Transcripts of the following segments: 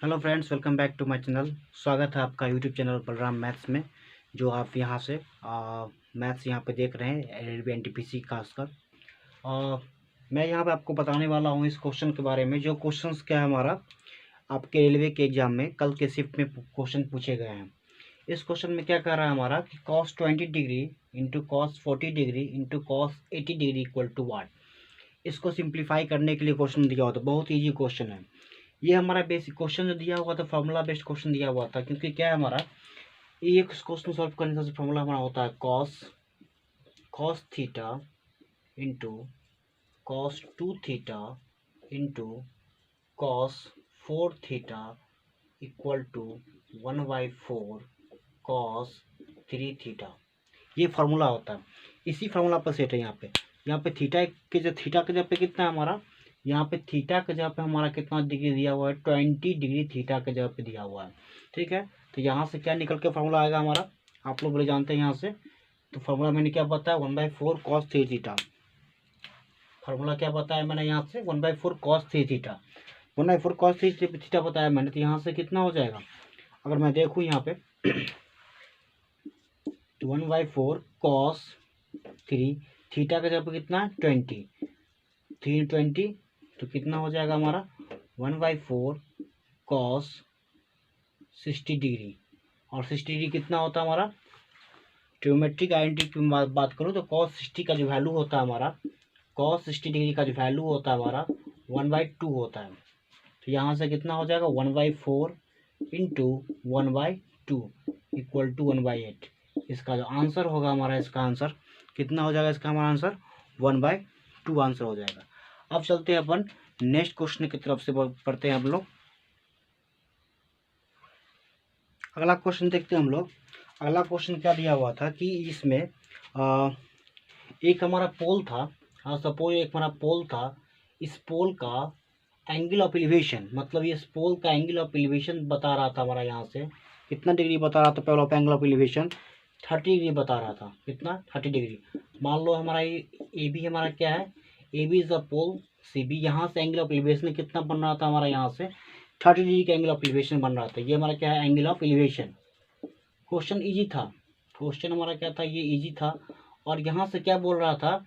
Hello friends, welcome back to my channel. स्वागत है आपका यूट्यूब चैनल बलराम मैथ्स में। जो आप यहाँ से मैथ्स यहाँ पे देख रहे हैं, रेलवे एनटीपीसी खासकर। मैं यहाँ पे आपको बताने वाला हूँ इस क्वेश्चन के बारे में। जो क्वेश्चंस क्या है हमारा आपके रेलवे के एग्जाम में कल के शिफ्ट में क्वेश्चन पूछे गए हैं। इस क्वेश्चन में क्या कह रहा है हमारा कि cos 20 degree into cos 40 degree into cos 80 degree equal to what. इसको सिंप्लीफाई करने के लिए क्वेश्चन दिया हुआ था। बहुत ईजी क्वेश्चन है ये। हमारा बेसिक क्वेश्चन जो दिया हुआ था फार्मूला बेस्ड क्वेश्चन दिया हुआ था, क्योंकि क्या है हमारा ये क्वेश्चन सॉल्व करने का फार्मूला हमारा होता है cos theta into cos 2 theta into cos 4 theta equal to 1/4 cos 3 theta. ये फार्मूला होता है। इसी फार्मूला पर सेट है। यहाँ पे थीटा के जगह पे कितना है हमारा, यहाँ पे थीटा के जगह पे हमारा कितना डिग्री दिया हुआ है, 20 डिग्री थीटा के जगह पे दिया हुआ है। ठीक है, तो यहाँ से क्या निकल के फार्मूला आएगा हमारा, आप लोग बोले जानते हैं यहाँ से। तो फार्मूला मैंने क्या बताया, 1/4 कॉस 3 थीटा। फार्मूला क्या बताया मैंने यहाँ से, 1/4 कॉस 3 थीटा। 1/4 कॉस 3 थीटा बताया मैंने। तो यहाँ से कितना हो जाएगा, अगर मैं देखूँ यहाँ पे 1/4 कॉस 3 थीटा का जब कितना है 20, 320, तो कितना हो जाएगा हमारा 1/4 कॉस 60 डिग्री। और 60 डिग्री कितना होता है हमारा, ट्रिग्नोमेट्रिक आइडेंटिटी की बात करूँ तो cos 60 का जो वैल्यू होता है हमारा, cos 60 डिग्री का जो वैल्यू होता है हमारा 1/2 होता है। तो यहाँ से कितना हो जाएगा 1/4 इंटू 1/2 इक्वल टू 1/8। इसका जो आंसर होगा हमारा, इसका आंसर कितना हो जाएगा, इसका हमारा आंसर 1/2 आंसर हो जाएगा। अब चलते हैं अपन नेक्स्ट क्वेश्चन की तरफ से पढ़ते हैं हम लोग। अगला क्वेश्चन देखते हैं हम लोग। अगला क्वेश्चन क्या दिया हुआ था कि इसमें एक हमारा पोल था। हाँ, सपोज एक हमारा पोल था। इस पोल का एंगल ऑफ एलिवेशन, मतलब ये पोल का एंगल ऑफ एलिवेशन बता रहा था हमारा, यहाँ से कितना डिग्री बता रहा था, पहले of angle of elevation 30 degree बता रहा था। कितना, 30 डिग्री। मान लो हमारा ए बी हमारा क्या है, A B is the pole C B. यहाँ से एंगल ऑफ एलिवेशन कितना बन रहा था हमारा, यहाँ से 30 डिग्री का एंगल ऑफ एलिवेशन बन रहा था। ये हमारा क्या है, angle of elevation. Question easy था, क्वेश्चन हमारा क्या था, ये इजी था। और यहाँ से क्या बोल रहा था,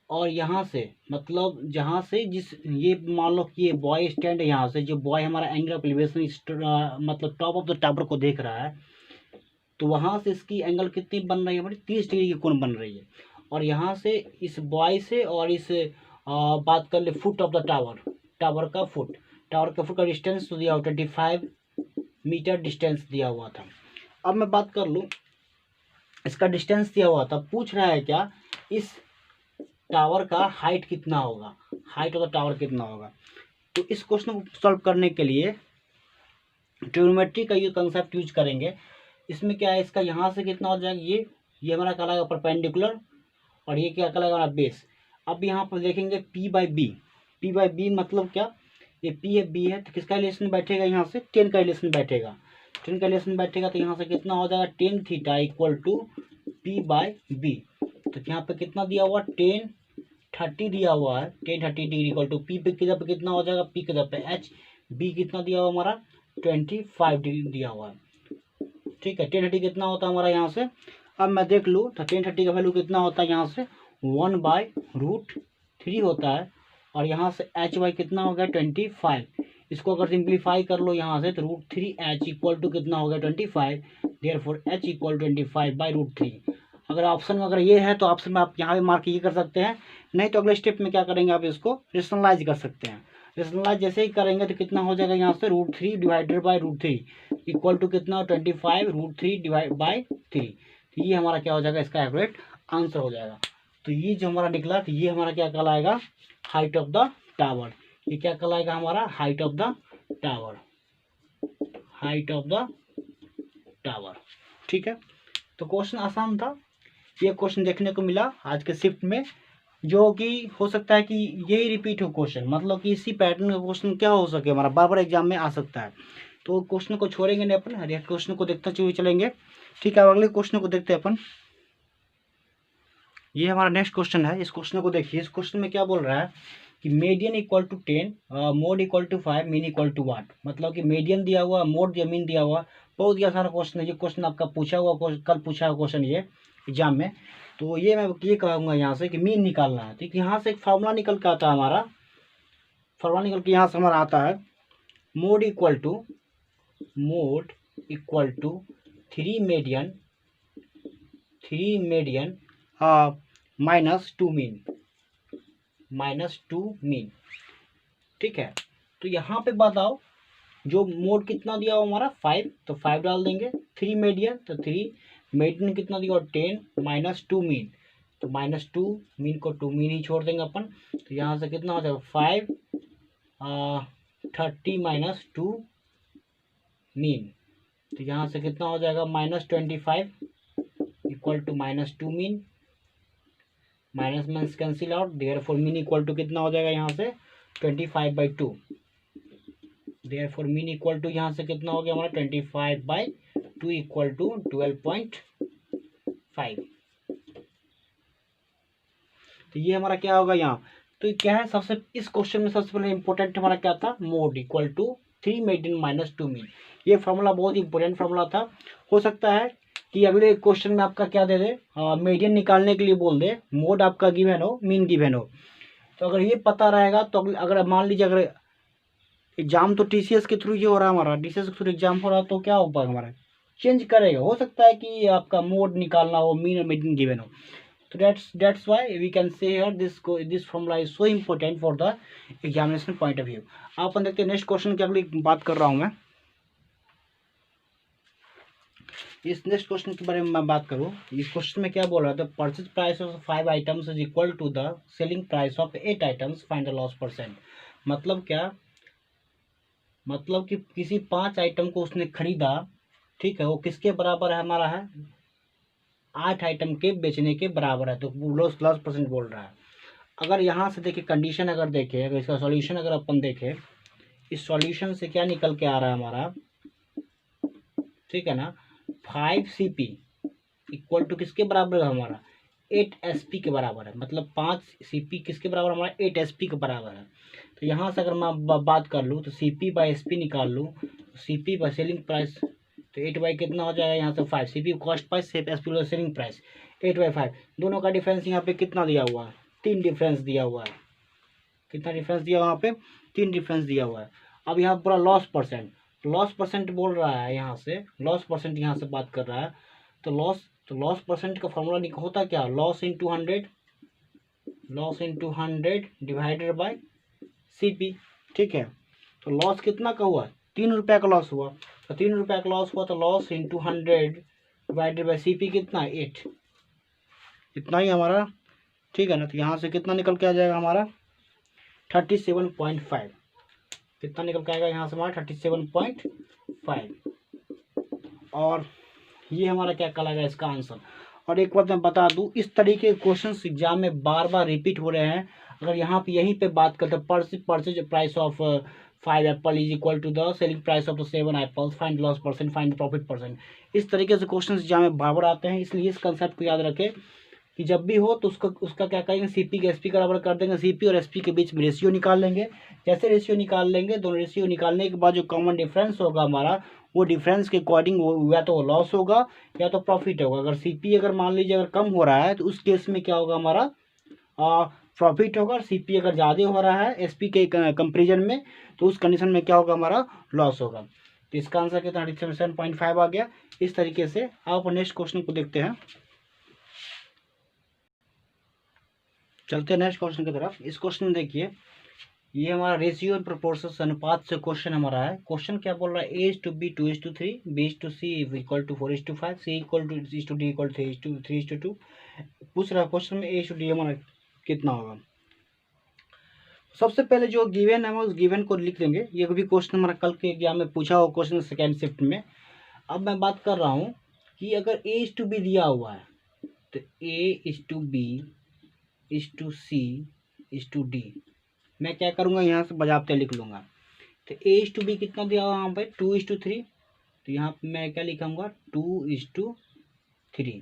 और यहाँ से मतलब जहाँ से जिस ये मान लो कि ये बॉय स्टैंड है, यहाँ से जो बॉय हमारा एंगल ऑफ एलिवेशन मतलब टॉप ऑफ द टावर को देख रहा है, तो वहाँ से इसकी एंगल कितनी बन रही है हमारी, 30 डिग्री की कोण बन रही है। और यहाँ से इस बॉय से और इस बात कर ले foot of the tower, tower का फुट का डिस्टेंस तो दिया हुआ 25 मीटर डिस्टेंस दिया हुआ था। अब मैं बात कर लूँ, इसका डिस्टेंस दिया हुआ था, पूछ रहा है क्या इस टावर का हाइट कितना होगा, हाइट ऑफ द टावर कितना होगा। तो इस क्वेश्चन को सॉल्व करने के लिए ट्रिग्नोमेट्री का ये कंसेप्ट यूज करेंगे। इसमें क्या है, इसका यहाँ से कितना हो जाएगा, ये हमारा कहलाएगा परपेंडिकुलर, और ये क्या कहलाएगा हमारा बेस। अब यहाँ पर देखेंगे पी बाई बी मतलब क्या, ये पी है बी है, तो किसका रिलेशन बैठेगा, यहाँ से 10 का रिलेशन बैठेगा। 10 का रिलेशन बैठेगा तो यहाँ से कितना हो जाएगा, 10 theta equal to p by b. तो यहाँ पे कितना दिया हुआ, 10 30 दिया हुआ है, 10 30 डिग्री इक्वल टू पी पे कितना हो जाएगा, पी के जगह पे एच, बी कितना दिया हुआ हमारा 25 डिग्री दिया हुआ है। ठीक है, 10 30 कितना होता है हमारा यहाँ से, अब मैं देख लूँ तो 10 30 का वैल्यू कितना होता है, यहाँ से 1/√3 होता है। और यहाँ से एच वाई कितना हो गया 25। इसको अगर सिंप्लीफाई कर लो यहाँ से, तो √3h इक्वल टू कितना हो गया 25, देयरफॉर h इक्वल 25/√3। अगर ऑप्शन में अगर ये है तो ऑप्शन में आप यहाँ पे मार्क ये कर सकते हैं, नहीं तो अगले स्टेप में क्या करेंगे, आप इसको रेशनलाइज कर सकते हैं। रेशनलाइज जैसे ही करेंगे तो कितना हो जाएगा, यहाँ से √3 डिवाइडेड बाई √3 इक्वल टू कितना 25 √3/3। तो ये हमारा क्या हो जाएगा, इसका एक्यूरेट आंसर हो जाएगा। तो ये जो हमारा निकला, तो ये हमारा क्या कहलाएगा, हाइट ऑफ द टावर। ये क्या कहलाएगा हमारा, height of the tower, height of the tower. ठीक है, तो क्वेश्चन आसान था। ये क्वेश्चन देखने को मिला आज के शिफ्ट में, जो कि हो सकता है कि यही रिपीट हो क्वेश्चन, मतलब कि इसी पैटर्न का क्वेश्चन क्या हो सके हमारा बार बार एग्जाम में आ सकता है। तो क्वेश्चन को छोड़ेंगे नहीं अपन, हर एक क्वेश्चन को देखते हुए चलेंगे। ठीक है, अब अगले क्वेश्चन को देखते हैं अपन। ये हमारा नेक्स्ट क्वेश्चन है। इस क्वेश्चन को देखिए, इस क्वेश्चन में क्या बोल रहा है कि median equal to 10, mode equal to 5, mean equal to what. मतलब कि मीडियन दिया हुआ, मोड दिया, मीन दिया हुआ। बहुत ही आसान क्वेश्चन है ये, क्वेश्चन आपका पूछा हुआ, कल पूछा हुआ क्वेश्चन ये एग्जाम में। तो ये मैं ये कहूँगा यहाँ से कि मीन निकालना है। ठीक, यहाँ से एक फार्मूला निकल के आता है हमारा, फार्मूला निकल के यहाँ से हमारा आता है mode equal to 3 median minus 2 mean. ठीक है, तो यहाँ पे बताओ जो मोड कितना दिया हुआ हमारा 5, तो 5 डाल देंगे। 3 मीडियन, तो 3 मीडियन कितना दिया, और 10 माइनस 2 मीन, तो माइनस 2 मीन को 2 मीन ही छोड़ देंगे अपन। तो यहाँ से कितना हो जाएगा 5 30 माइनस 2 मीन, तो यहाँ से कितना हो जाएगा -25 equal to -2 mean. Minus minus cancel out, therefore mean equal to कितना हो जाएगा यहाँ से 25/2। देयरफॉर मीन इक्वल टू यहाँ से कितना हो गया हमारा 25/2 इक्वल टू 12.5। तो ये हमारा क्या होगा यहाँ। तो क्या है, सबसे इस क्वेश्चन में सबसे पहले इंपॉर्टेंट हमारा क्या था, mode equal to 3 median minus 2 mean. ये फार्मूला बहुत इंपॉर्टेंट फार्मूला था। हो सकता है कि अगले क्वेश्चन में आपका क्या दे दे, मीडियन निकालने के लिए बोल दे, मोड आपका गिवन हो, मीन गिवन हो। तो अगर ये पता रहेगा तो अगर मान लीजिए अगर एग्जाम तो टीसीएस के थ्रू ये हो रहा है हमारा, टीसीएस के थ्रू एग्जाम हो रहा है, तो क्या होगा हमारा चेंज करेगा। हो सकता है कि आपका मोड निकालना हो, मीन और मीडियन गिवन हो। तो that's why we can say here this formula is so important for the examination point of view। आप अपन देखते हैं नेक्स्ट क्वेश्चन की अगली बात कर रहा हूं मैं। इस नेक्स्ट क्वेश्चन के बारे में मैं बात करूं, इस क्वेश्चन में क्या बोल रहा था, purchase price of 5 items is equal to the selling price of 8 items, find the loss percent. मतलब क्या, मतलब कि किसी 5 आइटम को उसने खरीदा, ठीक है, वो किसके बराबर है हमारा है, 8 आइटम के बेचने के बराबर है। तो लॉस परसेंट बोल रहा है। अगर यहाँ से देखिए कंडीशन, अगर देखें, अगर इसका सॉल्यूशन अगर अपन देखें, इस सॉल्यूशन से क्या निकल के आ रहा है हमारा, ठीक है ना, 5 CP इक्वल टू किसके बराबर है हमारा, 8 SP के बराबर है। मतलब 5 CP किसके बराबर हमारा, 8 SP के बराबर है। तो यहाँ से अगर मैं बात कर लूँ तो CP/SP निकाल लूँ, CP बाय सेलिंग प्राइस, तो 8 कितना हो जाएगा यहाँ से 5, CP cost price, SP selling price, 8/5। दोनों का डिफरेंस यहाँ पे कितना दिया हुआ है, 3 डिफरेंस दिया हुआ है। कितना डिफरेंस दिया हुआ, यहाँ पे 3 डिफरेंस दिया हुआ है। अब यहाँ पूरा लॉस परसेंट बोल रहा है, यहाँ से लॉस परसेंट यहाँ से बात कर रहा है। तो लॉस परसेंट का फॉर्मूला होता क्या, loss into 100 divided by CP। ठीक है, तो लॉस कितना का हुआ, 3 रुपये का लॉस हुआ। तो 3 रुपये का लॉस हुआ, तो loss into 100 divided by CP कितना, 8, इतना ही हमारा। ठीक है ना, तो यहाँ से कितना निकल के आ जाएगा हमारा 37.5। कितना निकल के आएगा यहाँ से हमारा 37.5। और ये हमारा क्या कहलाएगा इसका आंसर। और एक बात मैं बता दूं, इस तरीके के क्वेश्चंस एग्जाम में बार बार रिपीट हो रहे हैं। अगर यहाँ पे यहीं पे बात करते हैं, purchase price of 5 apple is equal to the selling price of 7 apples, find loss percent, find profit percent. इस तरीके से क्वेश्चन एग्जाम में बार बार आते हैं। इसलिए इस कंसेप्ट को याद रखें कि जब भी हो तो उसका क्या करेंगे, CP के SP का बराबर कर देंगे, CP और SP के बीच में रेशियो निकाल लेंगे। जैसे रेशियो निकाल लेंगे, दोनों रेशियो निकालने के बाद जो कॉमन डिफरेंस होगा हमारा, वो डिफरेंस के अकॉर्डिंग या तो लॉस होगा या तो प्रॉफिट होगा। अगर CP अगर मान लीजिए अगर कम हो रहा है तो उस केस में क्या होगा हमारा, प्रॉफिट होगा। और CP अगर ज़्यादा हो रहा है SP के कंपेरिजन में, तो उस कंडीशन में क्या होगा हमारा, लॉस होगा। तो इसका आंसर कितना 37.5 आ गया। इस तरीके से आप नेक्स्ट क्वेश्चन को देखते हैं। चलते हैं नेक्स्ट क्वेश्चन की तरफ। इस क्वेश्चन में देखिए, ये हमारा रेशियो एंड प्रोपोर्शन अनुपात से क्वेश्चन हमारा है। क्वेश्चन क्या बोल रहा है, A/B 2:3, B/C equal to 4:5, C equal to C/D equal to 3:2। पूछ रहा है क्वेश्चन में A/D हमारा कितना होगा। सबसे पहले जो गिवन है उस गिवन को लिख देंगे। ये भी क्वेश्चन हमारा कल के एग्जाम में पूछा हुआ क्वेश्चन, सेकेंड शिफ्ट में। अब मैं बात कर रहा हूँ कि अगर A/B दिया हुआ है तो A/B C/D मैं क्या करूँगा, यहाँ से बजाते लिख लूँगा। तो A/B कितना दिया हुआ यहाँ पे 2:3, तो यहाँ पे मैं क्या लिखूँगा 2:3।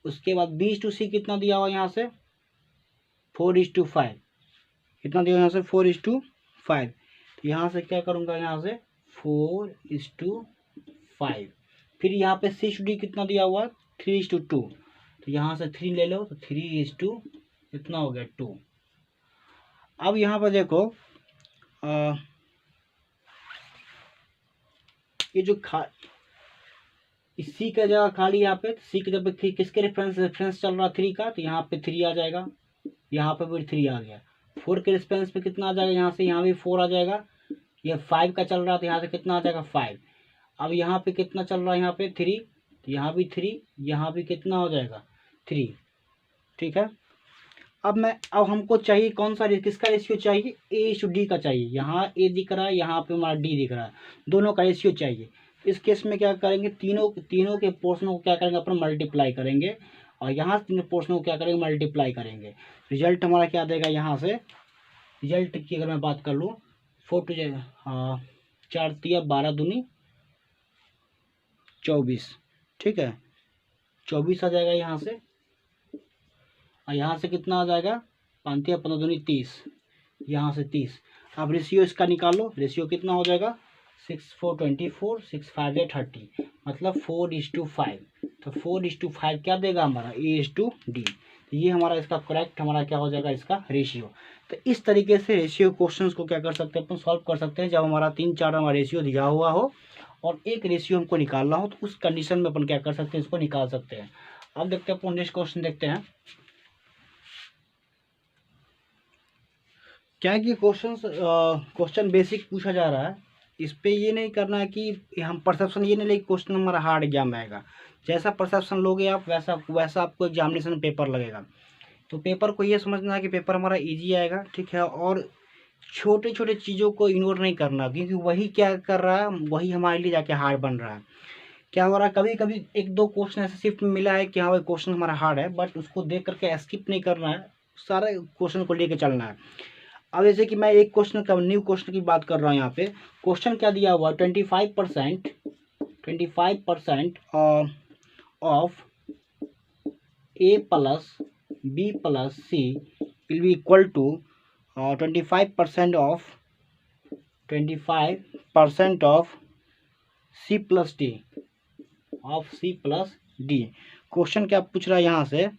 उसके बाद B/C कितना दिया हुआ यहाँ से 4:5। कितना दिया यहाँ से 4:5। तो यहाँ से क्या करूँगा, यहाँ से 4:5। फिर यहाँ पे C/D कितना दिया हुआ 3:2। तो यहाँ से 3 ले लो, तो 3:, कितना हो गया 2। अब यहाँ पर देखो ये जो सी का जगह खाली, यहाँ पे सी के जब किसके रेफरेंस चल रहा 3 का, तो यहाँ पे 3 आ जाएगा, यहाँ पे भी 3 आ गया। 4 के रेफरेंस पे कितना आ जाएगा, यहाँ से यहाँ भी 4 आ जाएगा। ये 5 का चल रहा था, यहाँ से कितना आ जाएगा 5। अब यहाँ पे कितना चल रहा है, यहाँ पे 3, तो यहाँ भी 3, यहाँ भी कितना हो जाएगा 3। ठीक है। अब हमको चाहिए कौन सा, किसका रेशियो चाहिए, A/D का चाहिए। यहाँ A दिख रहा है, यहाँ पे हमारा D दिख रहा है, दोनों का रेशियो चाहिए। इस केस में क्या करेंगे, तीनों के पोर्शनों को क्या करेंगे अपन मल्टीप्लाई करेंगे, और यहाँ से तीनों पोर्शनों को क्या करेंगे मल्टीप्लाई करेंगे। रिजल्ट हमारा क्या देगा, यहाँ से रिजल्ट की अगर मैं बात कर लूँ 4 टू 4 तिया 12 दूनी 24। ठीक है, 24 आ जाएगा यहाँ से, और यहाँ से कितना आ जाएगा 5 तिया 15 दूनी 30, यहाँ से 30। अब रेशियो इसका निकालो, रेशियो कितना हो जाएगा 6 4 24, 6 5 30, मतलब 4:5। तो 4:5 क्या देगा हमारा A/D। ये हमारा इसका करेक्ट हमारा क्या हो जाएगा इसका रेशियो। तो इस तरीके से रेशियो क्वेश्चंस को क्या कर सकते हैं अपन सॉल्व कर सकते हैं, जब हमारा 3-4 हमारा रेशियो दिया हुआ हो और एक रेशियो हमको निकालना हो, तो उस कंडीशन में अपन क्या कर सकते हैं, इसको निकाल सकते हैं। अब देखते हैं अपन नेक्स्ट क्वेश्चन देखते हैं। क्या कि क्वेश्चन बेसिक पूछा जा रहा है, इस पे ये नहीं करना है कि हम परसेप्शन ये नहीं ले क्वेश्चन हमारा हार्ड एग्जाम आएगा। जैसा परसेप्शन लोगे आप वैसा आपको एग्जामिनेशन पेपर लगेगा। तो पेपर को ये समझना है कि पेपर हमारा इजी आएगा। ठीक है, और छोटे छोटे चीज़ों को इग्नोर नहीं करना, क्योंकि वही क्या कर रहा है, वही हमारे लिए जाके हार्ड बन रहा है। क्या हो रहा है, कभी कभी 1-2 क्वेश्चन ऐसे शिफ्ट में मिला है कि हाँ भाई क्वेश्चन हमारा हार्ड है, बट उसको देख करके स्किप नहीं करना है, सारे क्वेश्चन को लेके चलना है। अब जैसे कि मैं एक क्वेश्चन का न्यू क्वेश्चन की बात कर रहा हूँ, यहाँ पे क्वेश्चन क्या दिया हुआ 25% of A plus B plus C will be equal to 25% of C plus D question क्या पूछ रहा है यहाँ से,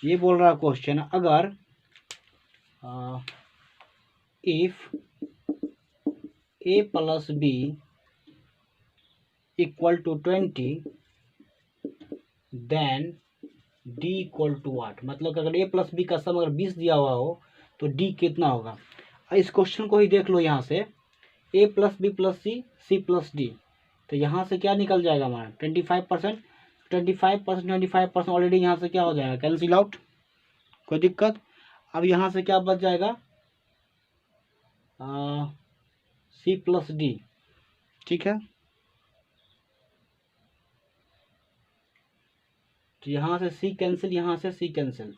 ये बोल रहा है क्वेश्चन, अगर if A plus B equal to 20 then D equal to what. मतलब अगर A प्लस B का सम अगर 20 दिया हुआ हो तो D कितना होगा। इस क्वेश्चन को ही देख लो, यहाँ से A plus B plus C plus D, तो यहाँ से क्या निकल जाएगा हमारा 25% ऑलरेडी यहाँ से क्या हो जाएगा कैंसिल आउट, कोई दिक्कत। अब यहाँ से क्या बच जाएगा C प्लस D। ठीक है, तो यहाँ से C कैंसिल, यहाँ से C कैंसिल।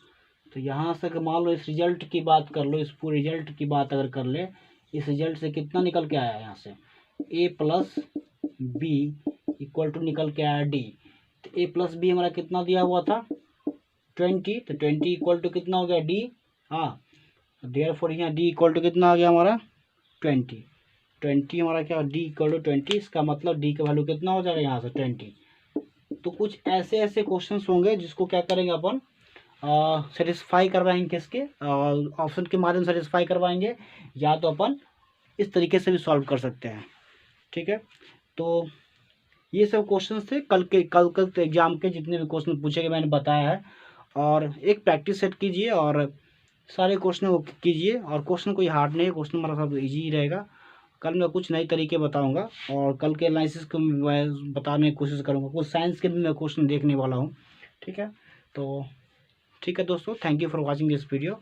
तो यहाँ से मान लो इस रिजल्ट की बात कर लो, इस पूरे रिजल्ट की बात अगर कर ले, इस रिजल्ट से कितना निकल के आया यहाँ से A plus B equal to निकल के आया D। तो A प्लस B हमारा कितना दिया हुआ था 20, तो 20 इक्वल टू कितना हो गया D। हाँ, देयरफॉर यहाँ D इक्वल टू कितना आ गया हमारा 20 हमारा क्या D इक्वल टू 20, इसका मतलब D का वैल्यू कितना हो जाएगा यहाँ से 20। तो कुछ ऐसे ऐसे क्वेश्चंस होंगे जिसको क्या करेंगे अपन सेटिस्फाई करवाएंगे, किसके ऑप्शन के माध्यम से सेटिस्फाई करवाएंगे, या तो अपन इस तरीके से भी सॉल्व कर सकते हैं। ठीक है, तो ये सब क्वेश्चंस थे कल एग्जाम के जितने भी क्वेश्चन पूछे गए मैंने बताया है। और एक प्रैक्टिस सेट कीजिए और सारे क्वेश्चन को कीजिए, और क्वेश्चन कोई हार्ड नहीं है, क्वेश्चन हमारा सब ईजी ही रहेगा। कल मैं कुछ नए तरीके बताऊंगा, और कल के एनालिसिस को मैं बताने की कोशिश करूंगा, कुछ साइंस के भी मैं क्वेश्चन देखने वाला हूं। ठीक है, तो ठीक है दोस्तों, thank you for watching this video.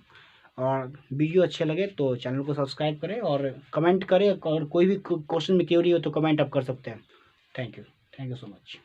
और वीडियो अच्छे लगे तो चैनल को सब्सक्राइब करें और कमेंट करें, और कोई भी क्वेश्चन में क्वेरी हो तो कमेंट आप कर सकते हैं। Thank you so much.